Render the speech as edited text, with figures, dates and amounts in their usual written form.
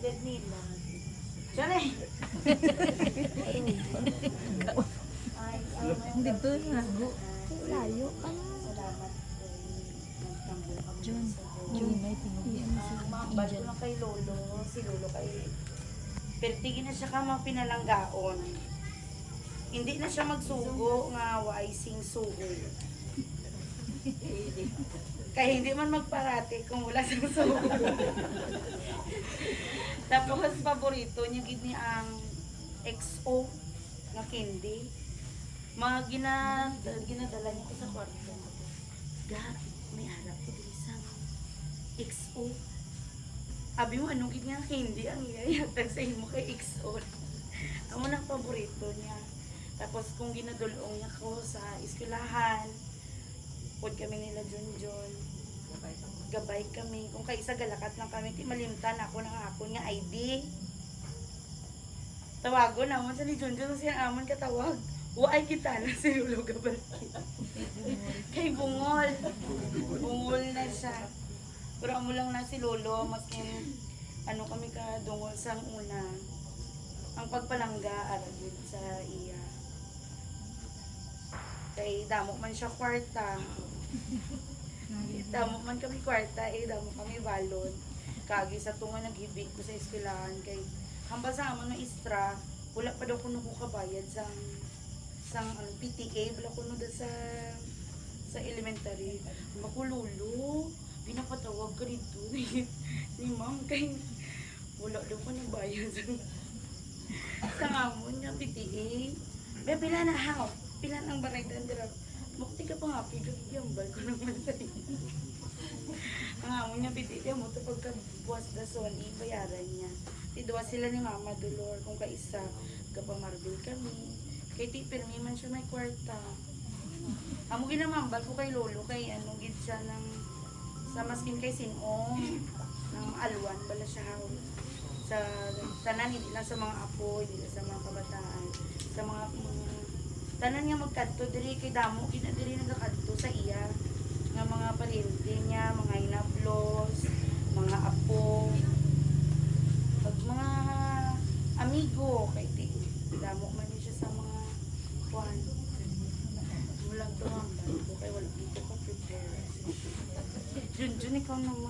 edad nila. Tsare! Dito na. Layo ka na. Salamat po. Nagtambol kami June. sa June may pinag-ian Mambal ko lang kay Lolo. Si Lolo kay... Pertigin na siya ka mga pinalanggaon. Hindi na siya magsugo nga waising sugo. Kaya hindi man magparate kung wala siyang sugo. Tapos paborito niya gid ni ang XO na candy. Mga ginadala niya ko sa kwarto. Ga, may harap ko din isang XO. Abi mo, anong gid nga candy ang iyayatag sa imo kay XO. Amo nang paborito niya. Tapos kung ginadulong niya ko sa eskwelahan, pod kami nila Junjun. Gabay kami. Kung kaisa galakat lang kami, ti malimtan ako ng ako nga ID. Tawagon naman sa ni Junjun siya amon katawag. Waay kita na si Lolo gabal. Kay bungol. Bungol na siya. Pero amo lang na si Lolo, mas ano kami ka dungol sa una. Ang pagpalangga aragid sa iya. Kay damo man siya kwarta. Damo man kami kwarta, damo kami balon. Kagi sa tunga naghibig ko sa eskwelahan kay hambal sa amon na istra, wala pa daw kuno ko kabayad sang PTA wala kuno da sa elementary. Makululu, pinapatawag ka dito ni ma'am kay wala daw ko nabayad sa amon nga PTA. Be pila na haw? Pila nang barangay dira. Mukti ka pa nga, pigagambal ko naman sa iyo. Ang amon niya, pititi mo ito pagkabuwas da son, ibayaran niya. Tidwa sila ni Mama Dolor, kung kaisa, kapamarbil kami. Kay tipirmi man siya may kwarta. Amo ginamambal ko kay Lolo, kay ano, gid siya ng, sa maskin kay Sinong, ng Alwan, bala siya haw. Sa tanan, hindi lang sa mga apo, hindi lang sa mga kabataan, sa mga tanan nga magkadto diri kay damo kina diri nagakadto sa iya nga mga pariente niya, mga inablos, mga apo, pag mga amigo kay di damo man din siya sa mga kuan. Walang tumambal ko kay wala dito ka prepare. Junjun ikaw naman.